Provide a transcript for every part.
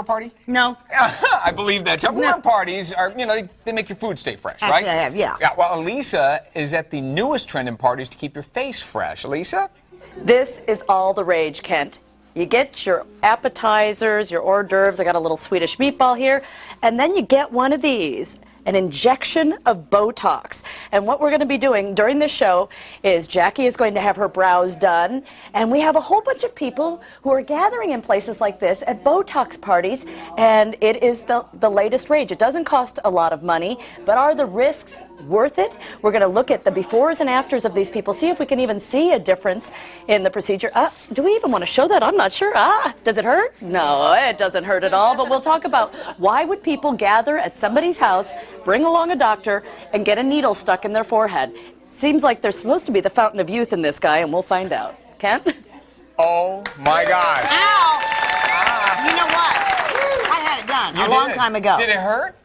Tupperware party? No. I believe that Tupperware parties are, you know, they make your food stay fresh, right? Actually, I have, yeah. Yeah, well, Elisa is at the newest trend in parties to keep your face fresh. Elisa? This is all the rage, Kent. You get your appetizers, your hors d'oeuvres. I got a little Swedish meatball here. And then you get one of these. An injection of Botox. And what we're going to be doing during this show is Jackie is going to have her brows done, and we have a whole bunch of people who are gathering in places like this at Botox parties, and it is the latest rage. It doesn't cost a lot of money, but are the risks worth it? We're going to look at the befores and afters of these people, see if we can even see a difference in the procedure. Do we even want to show that? I'm not sure. Does it hurt? No, it doesn't hurt at all, but we'll talk about why would people gather at somebody's house, bring along a doctor, and get a needle stuck in their forehead. Seems like there's supposed to be the fountain of youth in this guy, and we'll find out. Kent? Oh, my gosh. Ow! You know what? I had it done a long time ago. Did it hurt?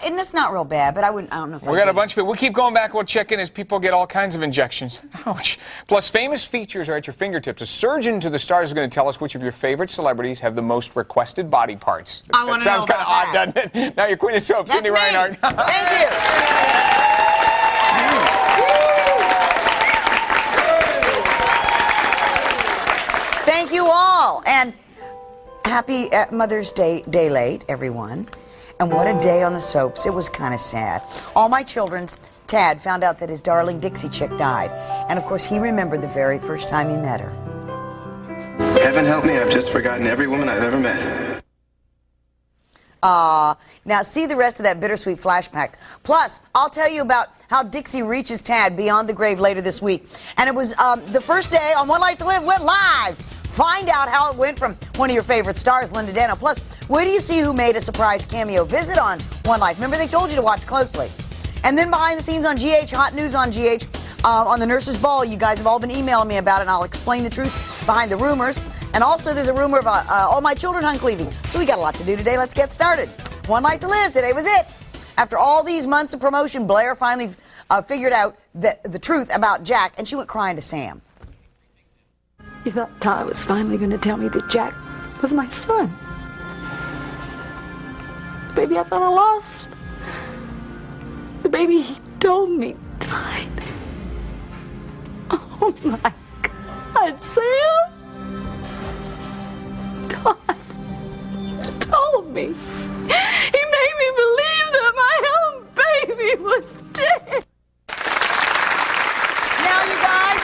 And it's not real bad, but I don't know if We got a bunch of people. We'll keep going back. We'll check in as people get all kinds of injections. Ouch. Plus, famous features are at your fingertips. A surgeon to the stars is going to tell us which of your favorite celebrities have the most requested body parts. I want to know Sounds kind of odd, doesn't it? Now your queen of soap, Cindy Reinhardt. Thank you. Thank you all. And happy Mother's Day late, everyone. And what a day on the soaps. It was kind of sad. All my children's Tad found out that his darling Dixie chick died. And of course, he remembered the very first time he met her. Heaven help me, I've just forgotten every woman I've ever met. Now see the rest of that bittersweet flashback. Plus, I'll tell you about how Dixie reaches Tad beyond the grave later this week. And it was the first day on One Life to Live went live. Find out how it went from one of your favorite stars, Linda Dano. Plus, where do you see who made a surprise cameo visit on One Life? Remember, they told you to watch closely. And then behind the scenes on GH, hot news on GH, on the Nurses' Ball. You guys have all been emailing me about it, and I'll explain the truth behind the rumors. And also, there's a rumor of all my children hung cleaving. So we got a lot to do today. Let's get started. One Life to Live. Today was it. After all these months of promotion, Blair finally figured out the truth about Jack, and she went crying to Sam. You thought Todd was finally going to tell me that Jack was my son. The baby I thought I lost. The baby he told me to find. Oh my God, Sam! Todd told me. He made me believe that my own baby was dead. Now, you guys,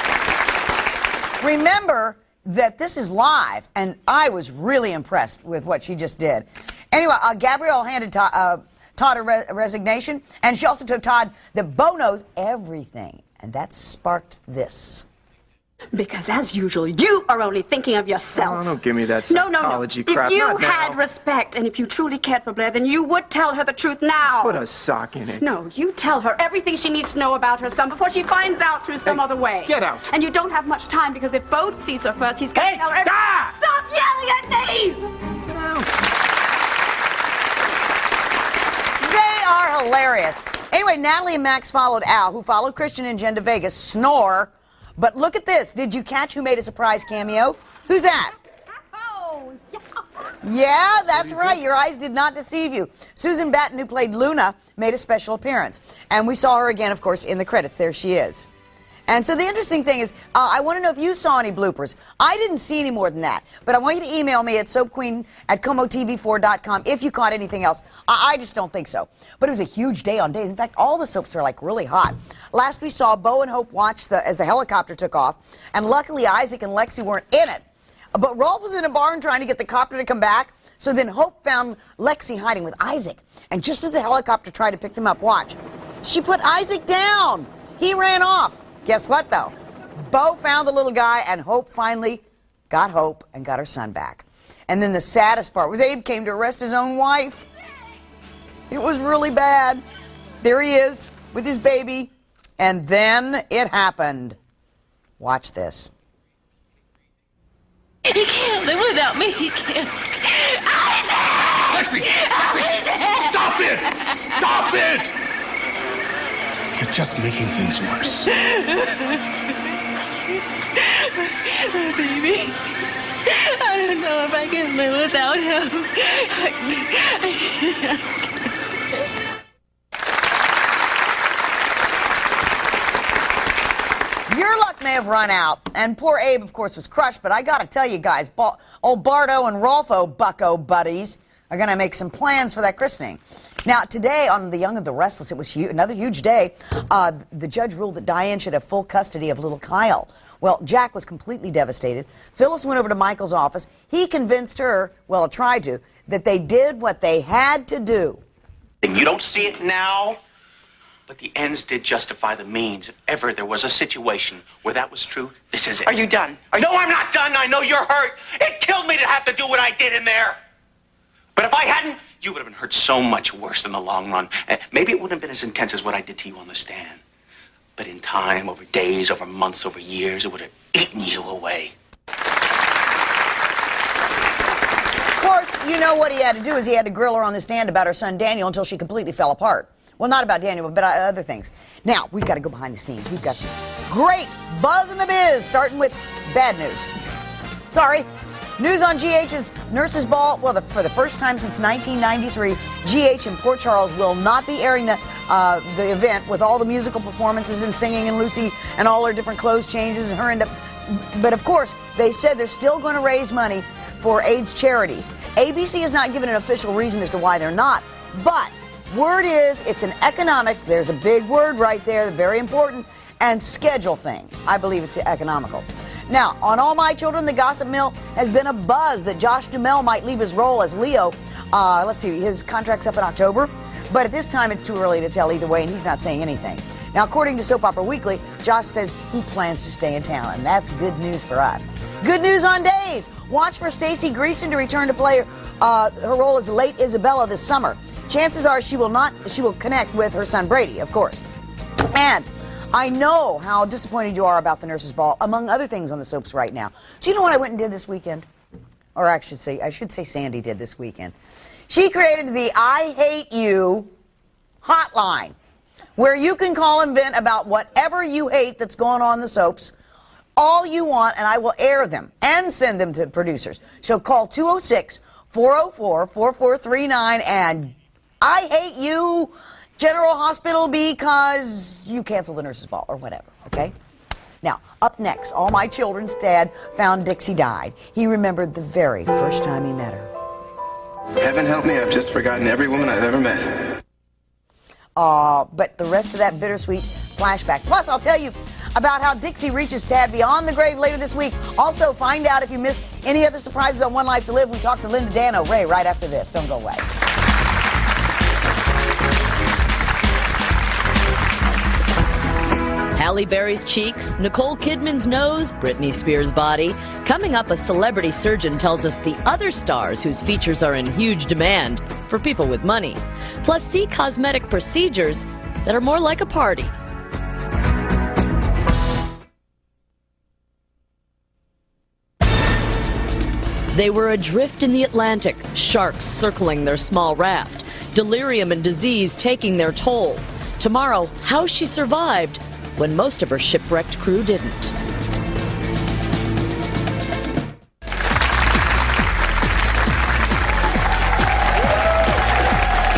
remember that this is live, and I was really impressed with what she just did. Anyway, Gaboriau handed Todd a resignation, and she also told Todd that Bo knows everything, and that sparked this. Because, as usual, you are only thinking of yourself. Oh, don't give me that psychology crap. If you Not had now. respect, and if you truly cared for Blair, then you would tell her the truth now. Put a sock in it. No, you tell her everything she needs to know about her son before she finds out through some other way. Get out. And you don't have much time, because if Bo sees her first, he's going to tell her everything. Ah! Stop yelling at me! Get out. They are hilarious. Anyway, Natalie and Max followed Al, who followed Christian and Jen to Vegas, snore. But look at this. Did you catch who made a surprise cameo? Who's that? Oh, Yeah, that's right. Your eyes did not deceive you. Susan Batten, who played Luna, made a special appearance. And we saw her again, of course, in the credits. There she is. And so the interesting thing is, I want to know if you saw any bloopers. I didn't see any more than that. But I want you to email me at soapqueen@comotv4.com if you caught anything else. I just don't think so. But it was a huge day on days. In fact, all the soaps are like really hot. Last we saw, Bo and Hope watched as the helicopter took off. And luckily, Isaac and Lexi weren't in it. But Rolf was in a barn trying to get the copter to come back. So then Hope found Lexi hiding with Isaac. And just as the helicopter tried to pick them up, watch, she put Isaac down. He ran off. Guess what, though? Bo found the little guy, and Hope finally got Hope and got her son back. And then the saddest part was Abe came to arrest his own wife. It was really bad. There he is with his baby. And then it happened. Watch this. He can't live without me. He can't. Lexi! Lexi! Stop it! Stop it! You're just making things worse. Baby. I don't know if I can live without him. I can't. Your luck may have run out, and poor Abe, of course, was crushed, but I gotta tell you guys, old Bardo and Rolfo bucko buddies are gonna make some plans for that christening. Now, today on The Young and the Restless, it was another huge day. The judge ruled that Diane should have full custody of little Kyle. Well, Jack was completely devastated. Phyllis went over to Michael's office. He convinced her, well, tried to, that they did what they had to do. And you don't see it now, but the ends did justify the means. If ever there was a situation where that was true, this is it. Are you done? No, I'm not done. I know you're hurt. It killed me to have to do what I did in there. But if I hadn't, you would have been hurt so much worse in the long run. Maybe it wouldn't have been as intense as what I did to you on the stand. But in time, over days, over months, over years, it would have eaten you away. Of course, you know what he had to do is he had to grill her on the stand about her son Daniel until she completely fell apart. Well, not about Daniel, but other things. Now, we've got to go behind the scenes. We've got some great buzz in the biz, starting with bad news. Sorry. News on GH's Nurses Ball. Well, for the first time since 1993, GH in Port Charles will not be airing the event with all the musical performances and singing and Lucy and all her different clothes changes and her end up. But of course, they said they're still going to raise money for AIDS charities. ABC has not given an official reason as to why they're not, but word is it's an economic, there's a big word right there, very important, and schedule thing. I believe it's economical. Now, on All My Children, the gossip mill has been a buzz that Josh Duhamel might leave his role as Leo. Let's see, his contract's up in October, but at this time it's too early to tell either way, and he's not saying anything. Now, according to Soap Opera Weekly, Josh says he plans to stay in town, and that's good news for us. Good news on Days. Watch for Stacey Greason to return to play her role as the late Isabella this summer. Chances are she will connect with her son Brady, of course. And I know how disappointed you are about the Nurses Ball, among other things on the soaps right now. So you know what I went and did this weekend? Or I should say Sandy did this weekend. She created the I Hate You hotline, where you can call and vent about whatever you hate that's going on in the soaps, all you want, and I will air them and send them to producers. So call 206-404-4439 and I hate you, General Hospital, because you canceled the Nurses Ball or whatever, okay? Now, up next, All My Children's dad found Dixie died. He remembered the very first time he met her. Heaven help me, I've just forgotten every woman I've ever met. But the rest of that bittersweet flashback. Plus, I'll tell you about how Dixie reaches Tad beyond the grave later this week. Also, find out if you missed any other surprises on One Life to Live. We talked to Linda Dan O'Ray right after this. Don't go away. Halle Berry's cheeks, Nicole Kidman's nose, Britney Spears' body. Coming up, a celebrity surgeon tells us the other stars whose features are in huge demand for people with money. Plus, see cosmetic procedures that are more like a party. They were adrift in the Atlantic, sharks circling their small raft, delirium and disease taking their toll. Tomorrow, how she survived when most of her shipwrecked crew didn't.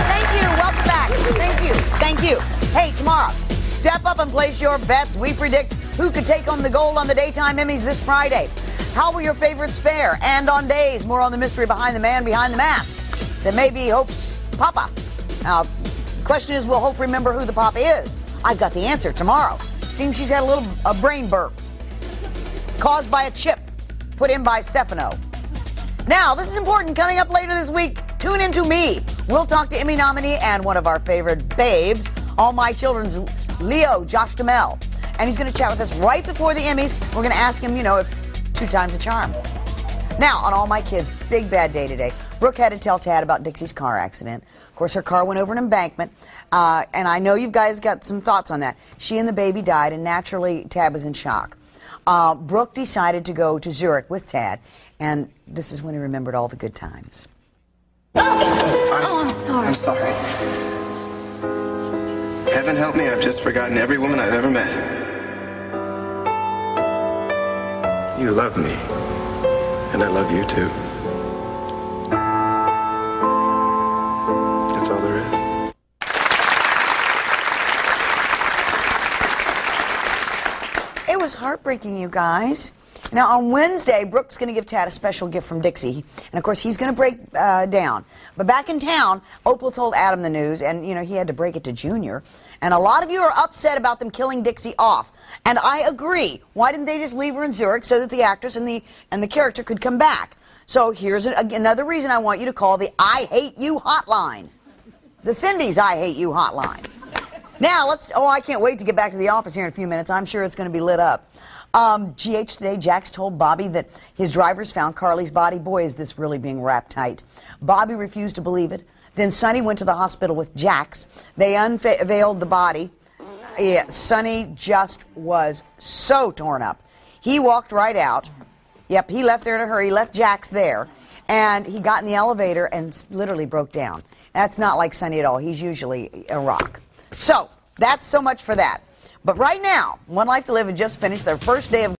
Thank you. Welcome back. Thank you. Thank you. Hey, tomorrow, step up and place your bets. We predict who could take home the gold on the Daytime Emmys this Friday. How will your favorites fare? And on Days, more on the mystery behind the man behind the mask that may be Hope's Papa. Now, the question is, will Hope remember who the Papa is? I've got the answer tomorrow. Seems she's had a brain burp caused by a chip put in by Stefano. Now, this is important. Coming up later this week, tune into me. We'll talk to Emmy nominee and one of our favorite babes, All My Children's Leo, Josh Duhamel. And he's going to chat with us right before the Emmys. We're going to ask him, if 2 times a charm. Now, on All My Kids, big bad day today. Brooke had to tell Tad about Dixie's car accident. Of course, her car went over an embankment, and I know you guys got some thoughts on that. She and the baby died, and naturally, Tad was in shock. Brooke decided to go to Zurich with Tad, and this is when he remembered all the good times. I'm sorry. I'm sorry. Heaven help me, I've just forgotten every woman I've ever met. You love me. And I love you too. That's all there is. It was heartbreaking, you guys. Now, on Wednesday, Brooke's going to give Tad a special gift from Dixie. And, of course, he's going to break down. But back in town, Opal told Adam the news, and, you know, he had to break it to Junior. And a lot of you are upset about them killing Dixie off. And I agree. Why didn't they just leave her in Zurich so that the actress and the character could come back? So here's another reason I want you to call the I Hate You hotline. The Cindy's I Hate You hotline. Now, I can't wait to get back to the office here in a few minutes. I'm sure it's going to be lit up. GH today, Jax told Bobby that his drivers found Carly's body. Boy, is this really being wrapped tight. Bobby refused to believe it. Then Sonny went to the hospital with Jax. They unveiled the body. Yeah, Sonny just was so torn up. He walked right out. Yep, he left there in a hurry. He left Jax there. And he got in the elevator and literally broke down. That's not like Sonny at all. He's usually a rock. So, that's so much for that. But right now, One Life to Live had just finished their first day of